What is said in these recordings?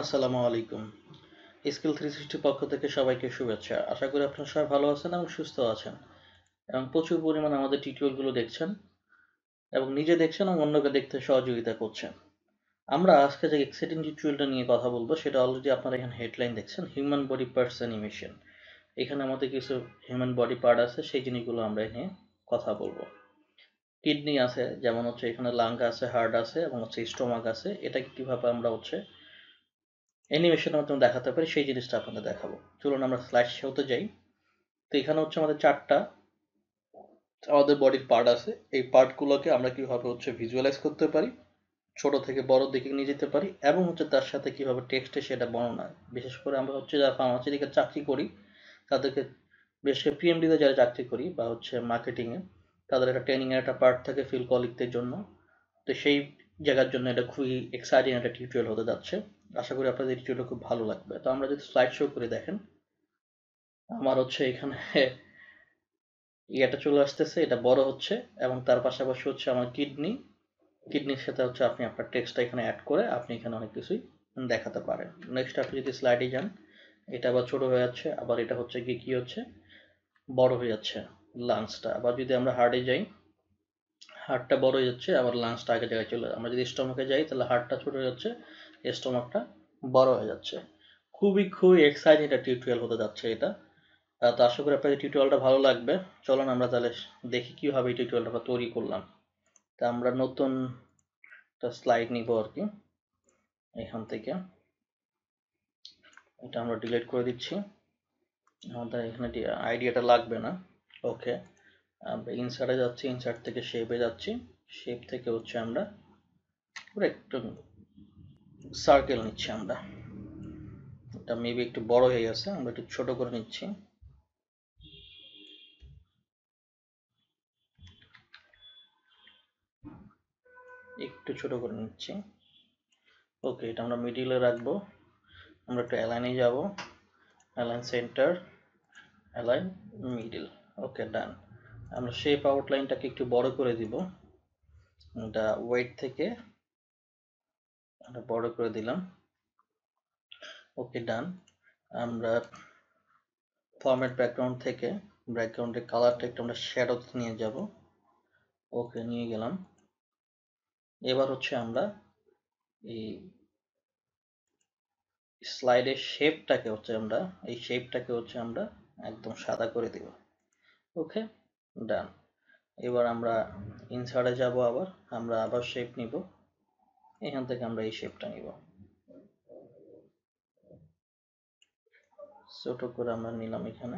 আসসালামু আলাইকুম। স্কিল 360 পক্ষ থেকে সবাইকে শুভেচ্ছা। আশা করি আপনারা সবাই ভালো আছেন এবং সুস্থ আছেন এবং প্রচুর পরিমাণে আমাদের টিউটোরিয়ালগুলো দেখছেন এবং নিজে দেখছেন এবং অন্যকে দেখতে সহযোগিতা করছেন। আমরা আজকে যে এক্সাইটিং টিউটোরিয়ালটা নিয়ে কথা বলবো সেটা অলরেডি আপনারা এখানে হেডলাইন দেখছেন, হিউম্যান বডি পার্টস অ্যানিমেশন। এখানে আমাদের কিছু হিউম্যান বডি পার্ট আছে, সেই জিনিসগুলো আমরা এখানে কথা বলবো। কিডনি আছে, যেমন হচ্ছে এখানে লাং আছে, হার্ট আছে এবং হচ্ছে স্টোমাক আছে। এটাকে কিভাবে আমরা হচ্ছে অ্যানিমেশনের মাধ্যমে দেখাতে পারি সেই জিনিসটা আপনাদের দেখাবো। চলুন আমরা স্লাইড শোতে যাই। তো এখানে হচ্ছে আমাদের চারটা আমাদের বডির পার্ট আছে। এই পার্টগুলোকে আমরা কিভাবে হচ্ছে ভিজুয়ালাইজ করতে পারি, ছোট থেকে বড় দিকে নিয়ে যেতে পারি এবং হচ্ছে তার সাথে কিভাবে টেক্সটে সেটা বর্ণনা। বিশেষ করে আমরা হচ্ছে যারা ফার্মাসিউটিক্যাল চাকরি করি তাদেরকে, বিশেষ করে পিএমডিতে যারা চাকরি করি বা হচ্ছে মার্কেটিংয়ে, তাদের একটা ট্রেনিংয়ের একটা পার্ট থাকে ফিল কলিগদের জন্য। তো সেই জায়গার জন্য এটা খুবই এক্সাইটিং একটা টিউটোরিয়াল হতে যাচ্ছে। আশা করি আপনাদের এই টিউটোরিয়ালটা খুব ভালো লাগবে। তো আমরা যদি স্লাইড শো করে দেখেন, আমার হচ্ছে এখানে ইয়েটা চলে আসতেছে, এটা বড় হচ্ছে এবং তার পাশাপাশি হচ্ছে আমার কিডনির সাথে হচ্ছে আপনি আপনার টেক্সটটা এখানে অ্যাড করে আপনি এখানে অনেক কিছুই দেখাতে পারেন। নেক্সট আপনি যদি স্লাইডে যান, এটা আবার ছোট হয়ে যাচ্ছে, আবার এটা হচ্ছে গিয়ে কি হচ্ছে, বড় হয়ে যাচ্ছে লাংসটা। আবার যদি আমরা হার্টে যাই, হার্টটা বড় হয়ে যাচ্ছে, আবার লাংসটা আগের জায়গায় চলে যায়। আমরা যদি স্টমাকে যাই তাহলে হার্টটা ছোট হয়ে যাচ্ছে, স্টমাকটা বড় হয়ে যাচ্ছে। খুবই এক্সাইটিং একটা টিউটোরিয়াল হতে যাচ্ছে এটা। তো আশা করি আপনাদের টিউটোরিয়ালটা ভালো লাগবে। চলুন আমরা তাহলে দেখি কিভাবে এই টিউটোরিয়ালটা আমরা তৈরি করলাম। তা আমরা নতুন একটা স্লাইড নিব আর কি। এখান থেকে এটা আমরা ডিলিট করে দিচ্ছি, আমাদের এখানে আইডিয়াটা লাগবে না। ওকে, আমরা ইনসার্টে যাচ্ছি, ইনসার্ট থেকে শেপে যাচ্ছি, শেপ থেকে হচ্ছে আমরা পুরো একটু সার্কেল নিচ্ছি। আমরা এটা মেবি একটু বড় হয়ে গেছে, আমরা একটু ছোট করে নিচ্ছি। একটু ছোট করে নিচ্ছি। ওকে, এটা আমরা মিডিলে রাখবো। আমরা একটু অ্যালাইনে যাব, অ্যালাইন সেন্টার, অ্যালাইন মিডল। ওকে, ডান। আমরা শেপ আউটলাইনটাকে একটু বড় করে দিব, এটা ওয়েট থেকে আমরা বড় করে দিলাম। ওকে, ডান। আমরা ফরম্যাট ব্যাকগ্রাউন্ড থেকে ব্যাকগ্রাউন্ডের কালারটা একটু আমরা শ্যাডোতে নিয়ে যাব। ওকে, নিয়ে গেলাম। এবার হচ্ছে আমরা এই স্লাইডের শেপটাকে হচ্ছে আমরা একদম সাদা করে দিব। ওকে, ডান। এবার আমরা ইনসার্টে যাব, আমরা আবার শেপ নিব। এখান থেকে আমরা এই শেপটা নিব, ছোট করে আমরা নিলাম এখানে।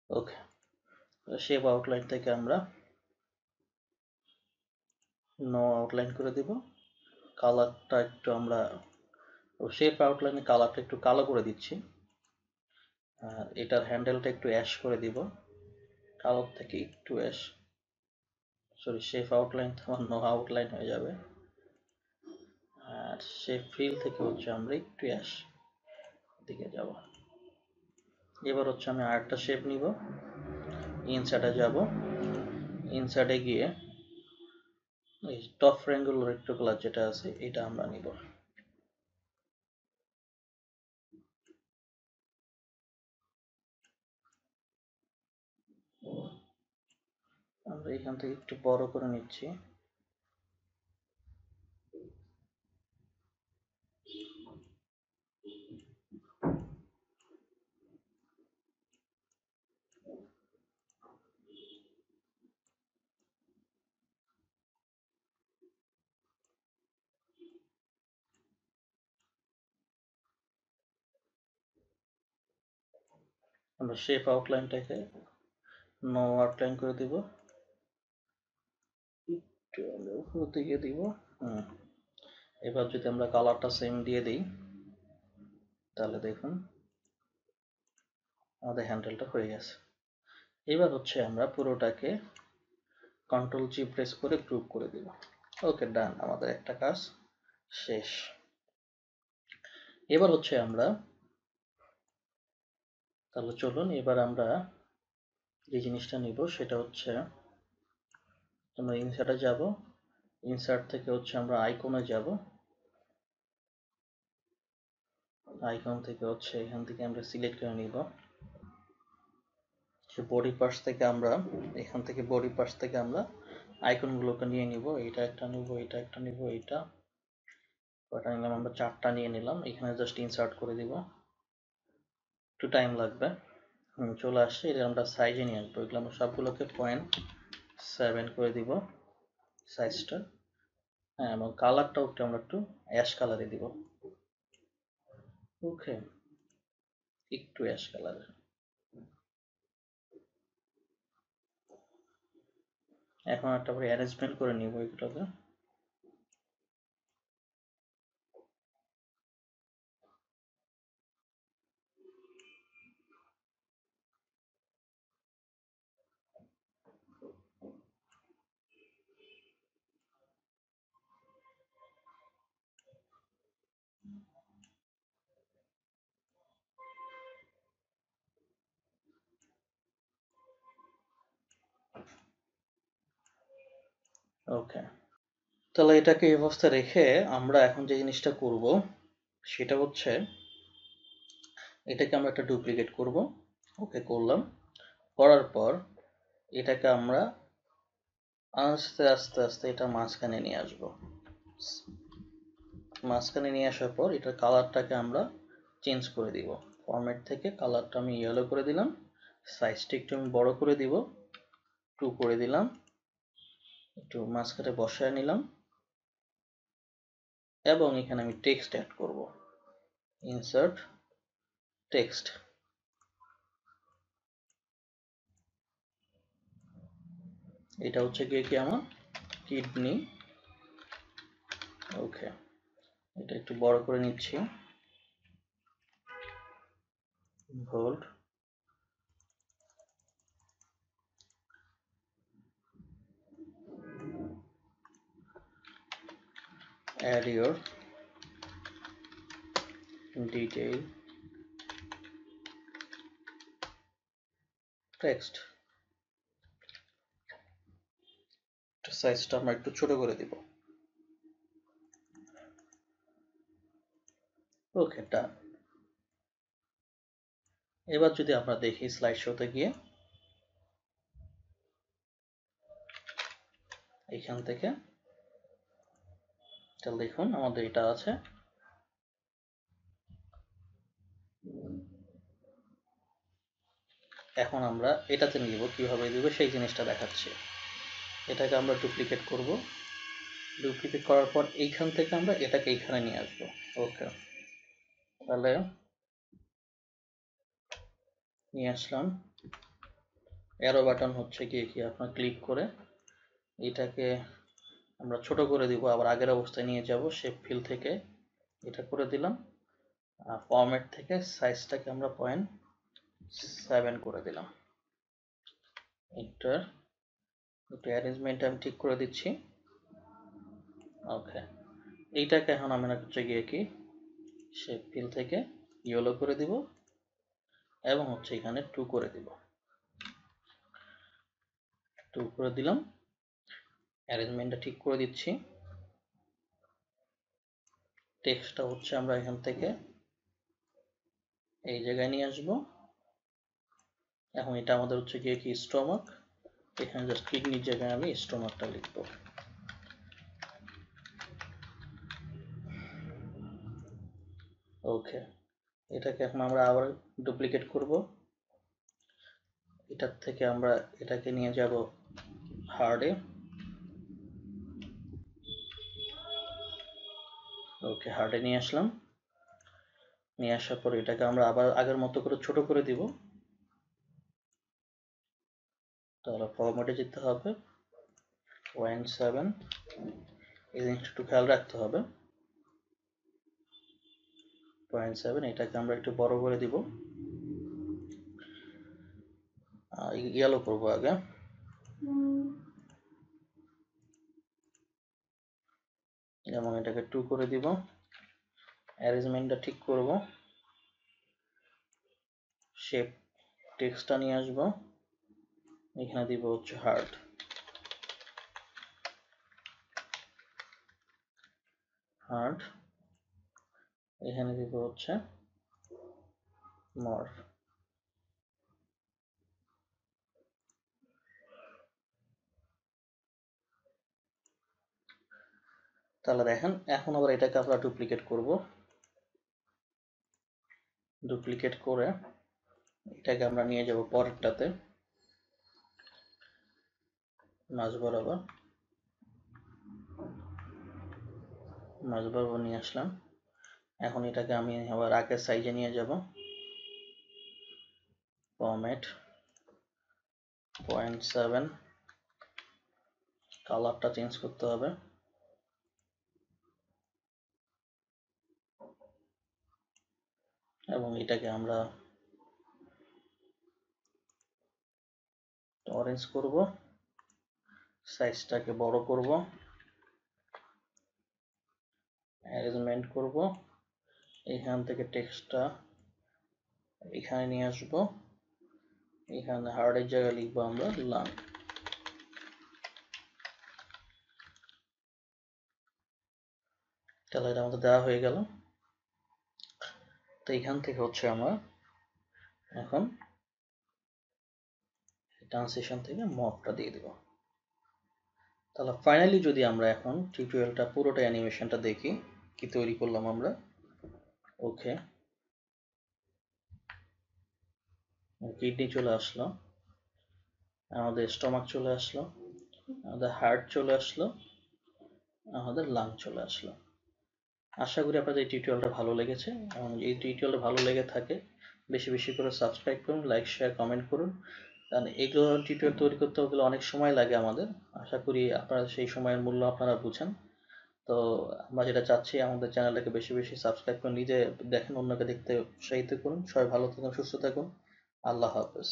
ওকে, শেপ আউটলাইন থেকে আমরা নো আউটলাইন করে দিব। কালারটা একটু আমরা শেপ আউটলাইনে কালারটা একটু কালো করে দিচ্ছি, আর এটার হ্যান্ডেলটা একটু অ্যাশ করে দিব, কালো থেকে একটু অ্যাশ। সরি, শেপ আউটলাইন তো আমার নো আউটলাইন হয়ে যাবে। আর শেপ ফিল থেকে হচ্ছে আমরা একটু অ্যাশ দিকে যাব। এবার হচ্ছে আমি আরেকটা শেপ নিব, ইনসার্টে যাব, ইনসার্টে গিয়ে এই টপ ট্রায়াঙ্গুলার রেক্টাঙ্গুলার যেটা আছে এটা আমরা নিব। আমরা এখান থেকে একটু বড় করে নিচ্ছি। আমরা শেপ আউটলাইনটাকে নো আউটলাইন করে দিব, একটু আমরা উপর দিকে দিব। এবার যদি আমরা কালারটা সেম দিয়ে দিই তাহলে দেখুন আমাদের হ্যান্ডেলটা হয়ে গেছে। এবার হচ্ছে আমরা পুরোটাকে কন্ট্রোল জি প্রেস করে গ্রুপ করে দিব। ওকে, ডান, আমাদের একটা কাজ শেষ। এবার হচ্ছে আমরা তাহলে চলুন এবার আমরা যে জিনিসটা নিব সেটা হচ্ছে আমরা ইনসার্টে যাব, ইনসার্ট থেকে হচ্ছে আমরা আইকনে যাব, আইকন থেকে হচ্ছে এখান থেকে আমরা সিলেক্ট করে নিব। বডি পার্টস থেকে আমরা এখান থেকে বডি পার্টস থেকে আমরা আইকনগুলোকে নিয়ে নিব। এটা একটা নিব, এটা একটা নিব, এটা কয়টা নিলাম আমরা? 4টা নিয়ে নিলাম। এখানে জাস্ট ইনসার্ট করে দিব, একটু টাইম লাগবে। চলে আসছে। এটা আমরা সাইজে নিয়ে আসবো। এগুলো আমরা সবগুলোকে 0.7 করে দিব সাইজটা। হ্যাঁ, এবং কালারটাও আমরা একটু অ্যাশ কালারে দিব। ওকে, একটু অ্যাশ কালারে। এখন একটা করে অ্যারেঞ্জমেন্ট করে নিব এগুলোকে। ওকে, তাহলে এটাকে এই অবস্থায় রেখে আমরা এখন যে জিনিসটা করব সেটা হচ্ছে এটাকে আমরা একটা ডুপ্লিকেট করব। ওকে, করলাম। করার পর এটাকে আমরা আস্তে আস্তে আস্তে এটা মাঝখানে নিয়ে আসব। মাঝখানে নিয়ে আসার পর এটার কালারটাকে আমরা চেঞ্জ করে দিব। ফরম্যাট থেকে কালারটা আমি ইয়েলো করে দিলাম, সাইজটা একটু আমি বড় করে দিব, 2 করে দিলাম, একটু মাঝখানে বসায় নিলাম এবং এখানে আমি টেক্সট অ্যাড করব। Insert text. এটা হচ্ছে গিয়ে কি আমার কিডনি। ওকে, এটা একটু বড় করে নিচ্ছি। Volt, add your detail text। সাইজটা আমরা একটু ছোট করে দিব। ওকে, ডান। এবার যদি আমরা দেখি স্লাইড শোতে গিয়ে এখান থেকে, তাহলে দেখুন আমাদের এটা আছে। এখন আমরা এটাতে নিব, কিভাবে দিব সেই জিনিসটা দেখাচ্ছি। এটাকে আমরা ডুপ্লিকেট করব। ডুপ্লিকেট করার পর এইখান থেকে আমরা এটাকে এইখানে নিয়ে আসবো। ওকে, তাহলে নিয়ে আসলাম। অ্যারো বাটন হচ্ছে গিয়ে কি আপনার ক্লিক করে এটাকে আমরা ছোট করে দিব, আবার আগের অবস্থায় নিয়ে যাব। শেপ ফিল থেকে এটা করে দিলাম। ফরম্যাট থেকে সাইজটাকে আমরা 0.7 করে দিলাম। এটার একটু অ্যারেঞ্জমেন্ট আমি ঠিক করে দিচ্ছি। ওকে, এইটাকে এখন আমরা হচ্ছে গিয়ে কি শেপ ফিল থেকে ইয়েলো করে দিব এবং হচ্ছে এখানে 2 করে দিব। 2 করে দিলাম। অ্যারেঞ্জমেন্টটা ঠিক করে দিচ্ছি। টেক্সটটা হচ্ছে আমরা এখান থেকে এই জায়গায় নিয়ে আসব। এখন এটা আমাদের হচ্ছে গিয়ে কি স্টমাক। এখানে জাস্ট কিডনির জায়গায় আমি স্টমাকটা লিখব। ওকে, এটাকে এখন আমরা আবার ডুপ্লিকেট করব। এটার থেকে আমরা এটাকে নিয়ে যাব হার্ডে। ওকে, হার্ডে নিয়ে আসলাম। নিয়ে আসার পর এটাকে আমরা আবার আগের মতো করে ছোট করে দিব। তাহলে ফরম্যাটে যেতে হবে 0.7। এই জিনিসটা একটু খেয়াল রাখতে হবে। 0.7, এটাকে আমরা একটু বড় করে দিব, ইয়েলো করবো আগে। যেমন এটাকে 2 করে দিব। অ্যারেঞ্জমেন্টটা ঠিক করব। শেপ টেক্সটটা নিয়ে আসবো, এখানে দিব হচ্ছে হার্ট, এখানে দিব হচ্ছে মর্ফ। তাহলে দেখেন এখন আবার এটাকে আমরা ডুপ্লিকেট করব, ডুপ্লিকেট করে এটাকে আমরা নিয়ে যাব পরেরটাতে, মাঝ বরাবর নিয়ে আসলাম। এখন এটাকে আমি আবার আগের সাইজে নিয়ে যাব, ফরম্যাট 0.7, কালারটা চেঞ্জ করতে হবে, এবং এটাকে আমরা অরেঞ্জ করব, সাইজটাকে বড় করব, অ্যারেঞ্জমেন্ট করব, এখান থেকে টেক্সটটা এখানে নিয়ে আসব, এখানে হার্টের জায়গায় লিখবো আমরা লাং। তাহলে এটা আমাদের দেওয়া হয়ে গেল। তো এখান থেকে হচ্ছে আমরা এখন ট্রান্সলেশন থেকে মপটা দিয়ে দেব। তাহলে ফাইনালি যদি আমরা এখন টিউটোরিয়ালটা পুরোটা অ্যানিমেশনটা দেখি কি তৈরি করলাম আমরা। ওকে, কিডনি চলে আসলো, আমাদের স্টমাক চলে আসলো, আমাদের হার্ট চলে আসলো, আমাদের লাং চলে আসলো। আশা করি আপনাদের এই টিউটোরিয়ালটা ভালো লেগেছে, এবং এই টিউটোরিয়ালটা ভালো লেগে থাকে বেশি বেশি করে সাবস্ক্রাইব করুন, লাইক শেয়ার কমেন্ট করুন, কারণ এগুলো টিউটোরিয়াল তৈরি করতে গেলে অনেক সময় লাগে আমাদের। আশা করি আপনারা সেই সময়ের মূল্য আপনারা বুঝেন। তো আমরা যেটা চাচ্ছি, আমাদের চ্যানেলটাকে বেশি বেশি সাবস্ক্রাইব করুন, নিজে দেখেন, অন্যকে দেখতে উৎসাহিত করুন। সবাই ভালো থাকুন, সুস্থ থাকুন, আল্লাহ হাফেজ।